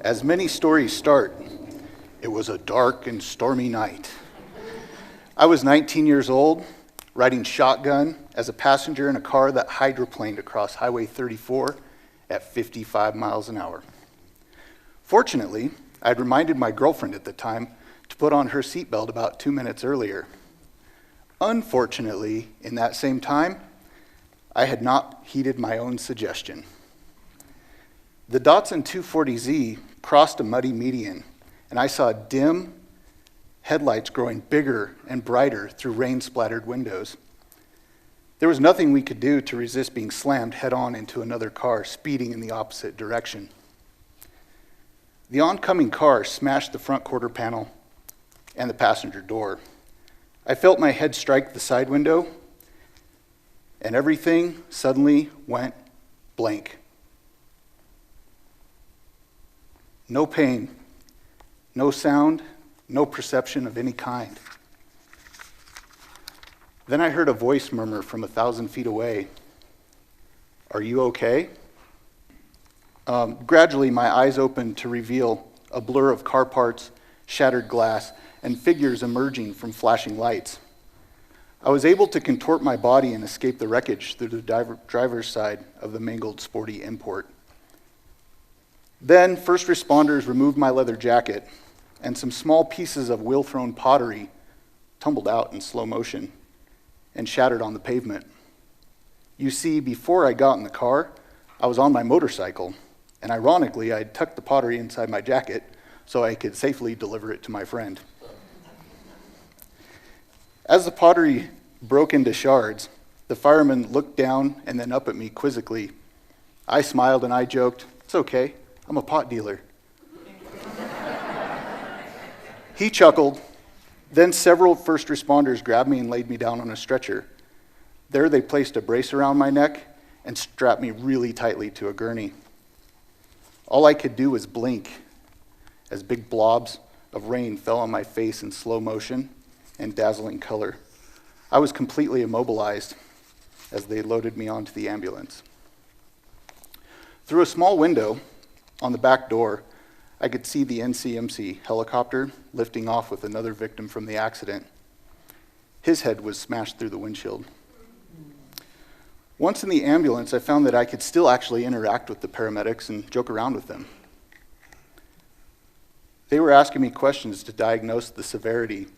As many stories start, it was a dark and stormy night. I was 19 years old, riding shotgun as a passenger in a car that hydroplaned across Highway 34 at 55 miles an hour. Fortunately, I'd reminded my girlfriend at the time to put on her seatbelt about 2 minutes earlier. Unfortunately, in that same time, I had not heeded my own suggestion. The Datsun 240Z crossed a muddy median, and I saw dim headlights growing bigger and brighter through rain-splattered windows. There was nothing we could do to resist being slammed head-on into another car speeding in the opposite direction. The oncoming car smashed the front quarter panel and the passenger door. I felt my head strike the side window, and everything suddenly went blank. No pain, no sound, no perception of any kind. Then I heard a voice murmur from 1,000 feet away, "Are you okay?" Gradually, my eyes opened to reveal a blur of car parts, shattered glass, and figures emerging from flashing lights. I was able to contort my body and escape the wreckage through the driver's side of the mangled sporty import. Then, first responders removed my leather jacket, and some small pieces of wheel-thrown pottery tumbled out in slow motion and shattered on the pavement. You see, before I got in the car, I was on my motorcycle, and ironically, I had tucked the pottery inside my jacket so I could safely deliver it to my friend. As the pottery broke into shards, the fireman looked down and then up at me quizzically. I smiled and I joked, "It's okay, I'm a pot dealer." He chuckled. Then several first responders grabbed me and laid me down on a stretcher. There they placed a brace around my neck and strapped me really tightly to a gurney. All I could do was blink as big blobs of rain fell on my face in slow motion and dazzling color. I was completely immobilized as they loaded me onto the ambulance. Through a small window on the back door, I could see the NCMC helicopter lifting off with another victim from the accident. His head was smashed through the windshield. Once in the ambulance, I found that I could still actually interact with the paramedics and joke around with them. They were asking me questions to diagnose the severity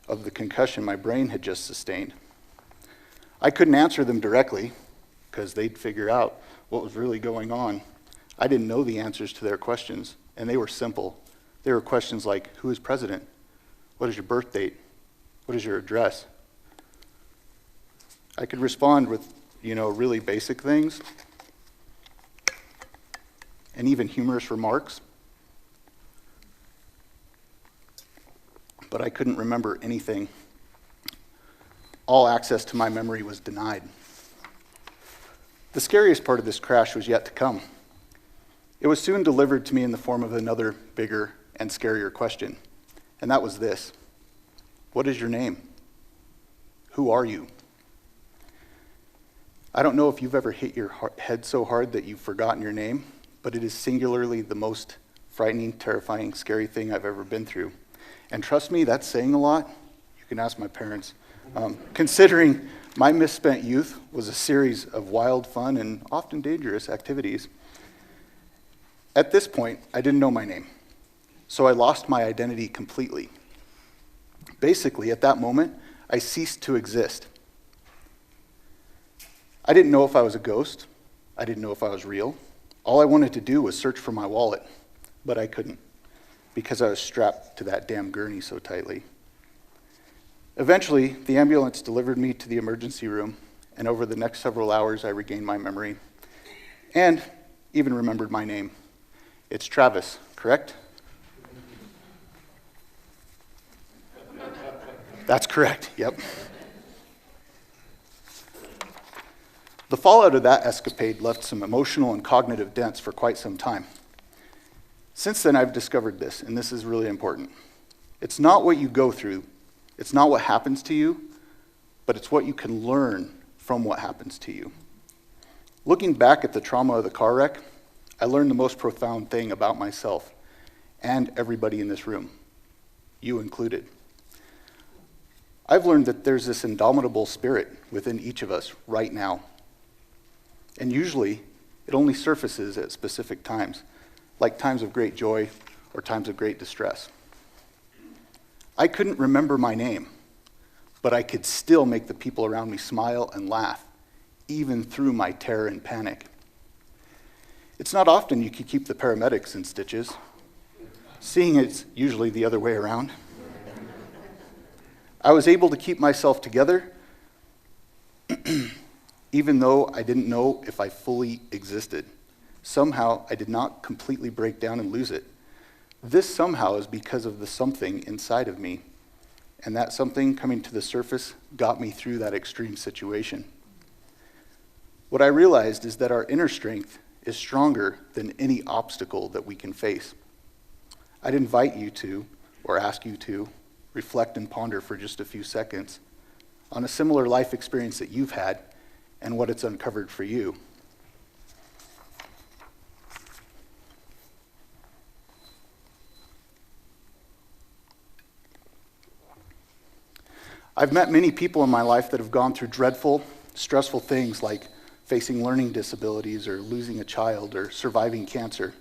of the concussion my brain had just sustained. I couldn't answer them directly because they'd figure out what was really going on. I didn't know the answers to their questions, and they were simple. They were questions like, who is president? What is your birth date? What is your address? I could respond with, really basic things and even humorous remarks, but I couldn't remember anything. All access to my memory was denied. The scariest part of this crash was yet to come. It was soon delivered to me in the form of another bigger and scarier question, and that was this: what is your name? Who are you? I don't know if you've ever hit your head so hard that you've forgotten your name, but it is singularly the most frightening, terrifying, scary thing I've ever been through. And trust me, that's saying a lot. You can ask my parents. Considering my misspent youth was a series of wild, fun, and often dangerous activities. At this point, I didn't know my name, so I lost my identity completely. Basically, at that moment, I ceased to exist. I didn't know if I was a ghost. I didn't know if I was real. All I wanted to do was search for my wallet, but I couldn't because I was strapped to that damn gurney so tightly. Eventually, the ambulance delivered me to the emergency room, and over the next several hours, I regained my memory and even remembered my name. It's Travis, correct? That's correct, yep. The fallout of that escapade left some emotional and cognitive dents for quite some time. Since then, I've discovered this, and this is really important. It's not what you go through, it's not what happens to you, but it's what you can learn from what happens to you. Looking back at the trauma of the car wreck, I learned the most profound thing about myself, and everybody in this room, you included. I've learned that there's this indomitable spirit within each of us right now. And usually, it only surfaces at specific times, like times of great joy or times of great distress. I couldn't remember my name, but I could still make the people around me smile and laugh, even through my terror and panic. It's not often you can keep the paramedics in stitches, seeing it's usually the other way around. I was able to keep myself together, even though I didn't know if I fully existed. Somehow, I did not completely break down and lose it. This somehow is because of the something inside of me, and that something coming to the surface got me through that extreme situation. What I realized is that our inner strength is stronger than any obstacle that we can face. I'd invite you to, or ask you to, reflect and ponder for just a few seconds on a similar life experience that you've had and what it's uncovered for you. I've met many people in my life that have gone through dreadful, stressful things like facing learning disabilities or losing a child or surviving cancer.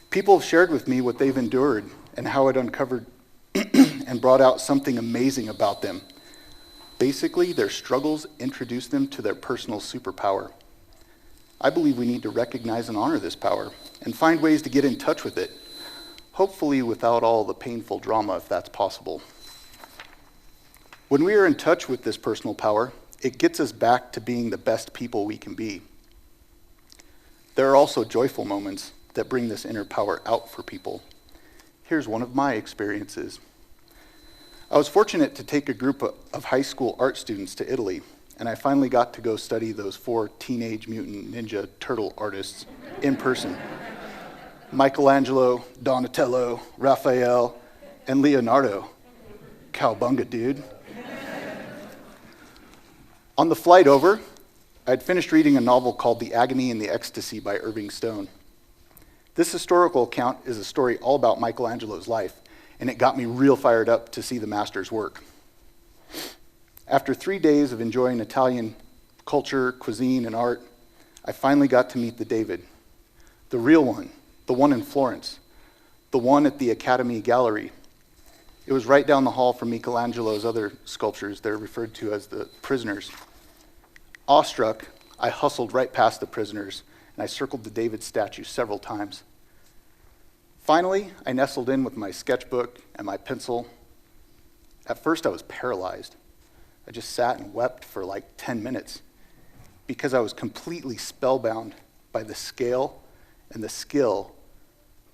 People have shared with me what they've endured and how it uncovered and brought out something amazing about them. Basically, their struggles introduced them to their personal superpower. I believe we need to recognize and honor this power and find ways to get in touch with it, hopefully without all the painful drama if that's possible. When we are in touch with this personal power, it gets us back to being the best people we can be. There are also joyful moments that bring this inner power out for people. Here's one of my experiences. I was fortunate to take a group of high school art students to Italy, and I finally got to go study those 4 Teenage Mutant Ninja Turtle artists in person. Michelangelo, Donatello, Raphael, and Leonardo. Cowbunga, dude. On the flight over, I'd finished reading a novel called The Agony and the Ecstasy by Irving Stone. This historical account is a story all about Michelangelo's life, and it got me real fired up to see the master's work. After 3 days of enjoying Italian culture, cuisine, and art, I finally got to meet the David, the real one, the one in Florence, the one at the Academy Gallery. It was right down the hall from Michelangelo's other sculptures. They're referred to as the prisoners. Awestruck, I hustled right past the prisoners, and I circled the David statue several times. Finally, I nestled in with my sketchbook and my pencil. At first, I was paralyzed. I just sat and wept for like 10 minutes because I was completely spellbound by the scale and the skill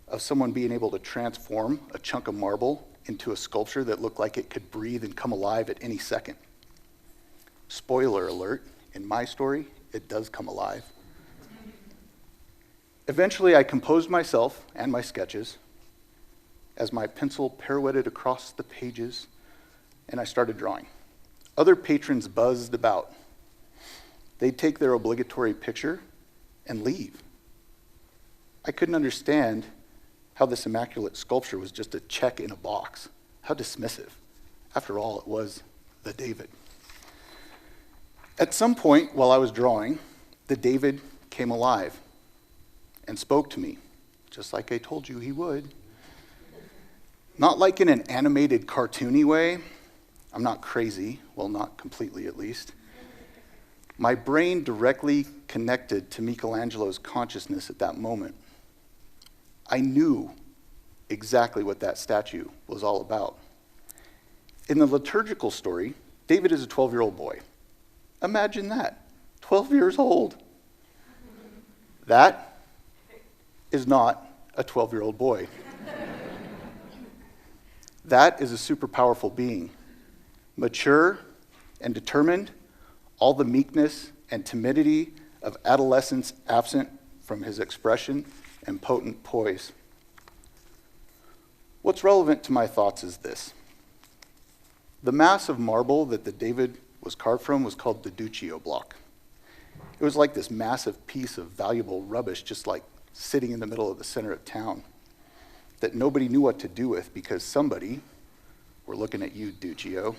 of someone being able to transform a chunk of marble into a sculpture that looked like it could breathe and come alive at any second. Spoiler alert, in my story, it does come alive. Eventually, I composed myself and my sketches as my pencil pirouetted across the pages, and I started drawing. Other patrons buzzed about. They'd take their obligatory picture and leave. I couldn't understand how this immaculate sculpture was just a check in a box. How dismissive. After all, it was the David. At some point while I was drawing, the David came alive and spoke to me, just like I told you he would. Not like in an animated, cartoony way. I'm not crazy, well, not completely at least. My brain directly connected to Michelangelo's consciousness at that moment. I knew exactly what that statue was all about. In the liturgical story, David is a 12-year-old boy. Imagine that, 12 years old. That is not a 12-year-old boy. That is a super powerful being, mature and determined, all the meekness and timidity of adolescence absent from his expression and potent poise. What's relevant to my thoughts is this. The mass of marble that the David was carved from was called the Duccio block. It was like this massive piece of valuable rubbish just like sitting in the middle of the center of town. that nobody knew what to do with because somebody, we're looking at you, Duccio,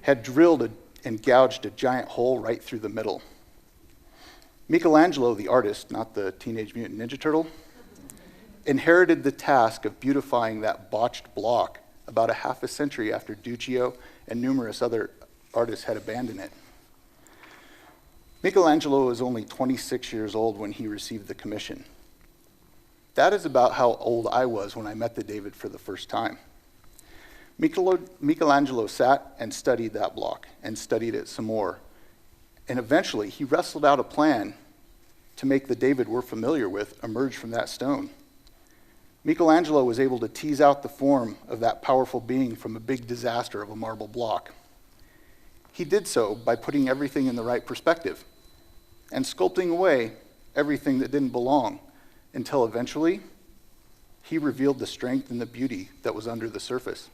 had drilled and gouged a giant hole right through the middle. Michelangelo, the artist, not the Teenage Mutant Ninja Turtle, inherited the task of beautifying that botched block about a half a century after Duccio and numerous other artists had abandoned it. Michelangelo was only 26 years old when he received the commission. That is about how old I was when I met the David for the first time. Michelangelo sat and studied that block and studied it some more. And eventually, he wrestled out a plan to make the David we're familiar with emerge from that stone. Michelangelo was able to tease out the form of that powerful being from a big disaster of a marble block. He did so by putting everything in the right perspective and sculpting away everything that didn't belong until eventually he revealed the strength and the beauty that was under the surface.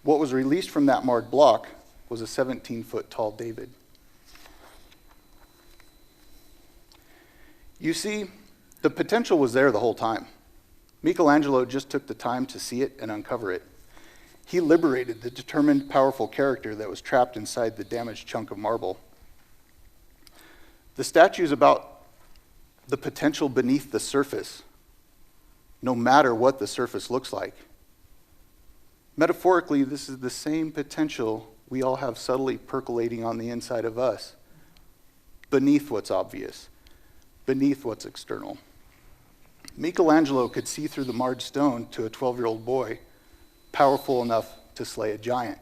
What was released from that marred block was a 17-foot tall David. You see, the potential was there the whole time. Michelangelo just took the time to see it and uncover it. He liberated the determined, powerful character that was trapped inside the damaged chunk of marble. The statue is about the potential beneath the surface, no matter what the surface looks like. Metaphorically, this is the same potential we all have subtly percolating on the inside of us, beneath what's obvious, beneath what's external. Michelangelo could see through the marred stone to a 12-year-old boy, powerful enough to slay a giant.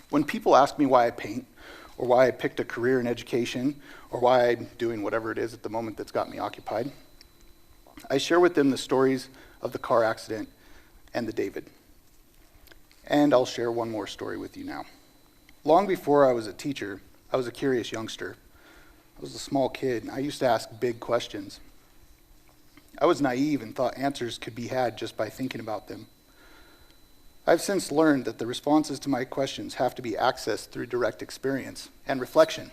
When people ask me why I paint, or why I picked a career in education, or why I'm doing whatever it is at the moment that's got me occupied, I share with them the stories of the car accident and the David. And I'll share one more story with you now. Long before I was a teacher, I was a curious youngster. I was a small kid, and I used to ask big questions. I was naive and thought answers could be had just by thinking about them. I've since learned that the responses to my questions have to be accessed through direct experience and reflection.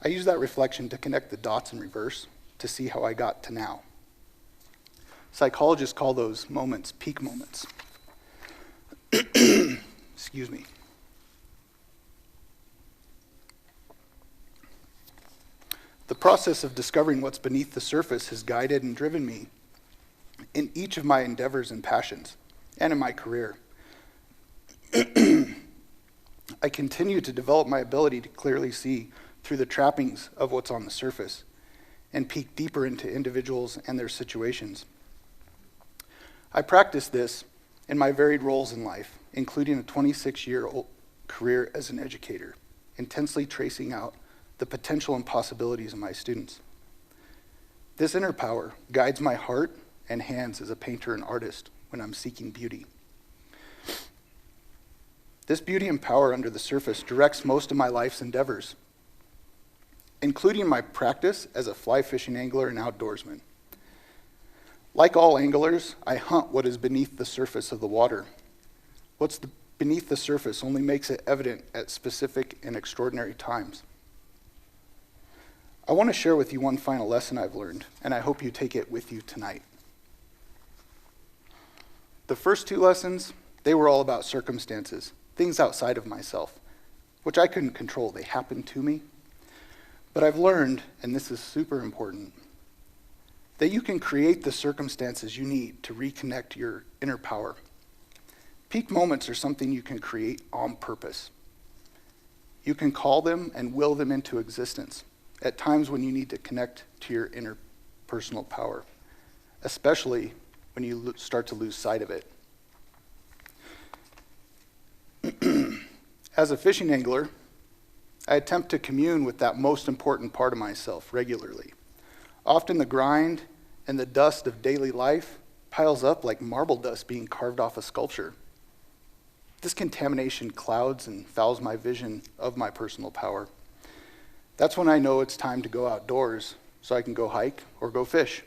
I use that reflection to connect the dots in reverse to see how I got to now. Psychologists call those moments peak moments. Excuse me. The process of discovering what's beneath the surface has guided and driven me in each of my endeavors and passions, and in my career. I continue to develop my ability to clearly see through the trappings of what's on the surface and peek deeper into individuals and their situations. I practice this in my varied roles in life, including a 26-year career as an educator, intensely tracing out the potential and possibilities of my students. This inner power guides my heart and hands as a painter and artist when I'm seeking beauty. This beauty and power under the surface directs most of my life's endeavors, including my practice as a fly fishing angler and outdoorsman. Like all anglers, I hunt what is beneath the surface of the water. What's beneath the surface only makes it evident at specific and extraordinary times. I want to share with you one final lesson I've learned, and I hope you take it with you tonight. The first two lessons, they were all about circumstances, things outside of myself, which I couldn't control. They happened to me. But I've learned, and this is super important, that you can create the circumstances you need to reconnect your inner power. Peak moments are something you can create on purpose. You can call them and will them into existence at times when you need to connect to your inner personal power, especially when you start to lose sight of it. As a fishing angler, I attempt to commune with that most important part of myself regularly. Often the grind and the dust of daily life piles up like marble dust being carved off a sculpture. This contamination clouds and fouls my vision of my personal power. That's when I know it's time to go outdoors so I can go hike or go fish.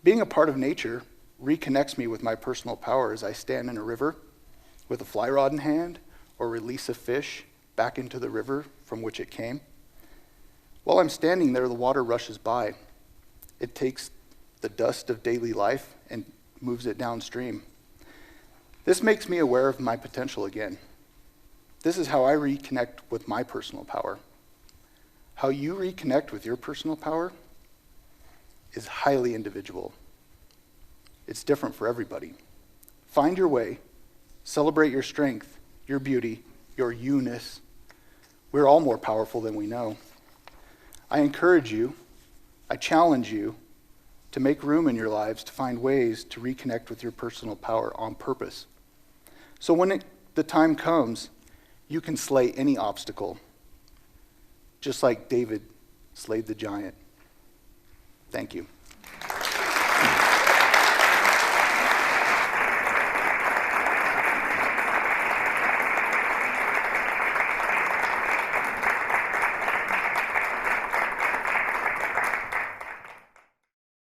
Being a part of nature reconnects me with my personal power as I stand in a river with a fly rod in hand or release a fish back into the river from which it came. While I'm standing there, the water rushes by. It takes the dust of daily life and moves it downstream. This makes me aware of my potential again. This is how I reconnect with my personal power. How you reconnect with your personal power is highly individual. It's different for everybody. Find your way, celebrate your strength, your beauty, your you-ness. We're all more powerful than we know. I encourage you, I challenge you to make room in your lives to find ways to reconnect with your personal power on purpose. So when the time comes, you can slay any obstacle, just like David slayed the giant. Thank you.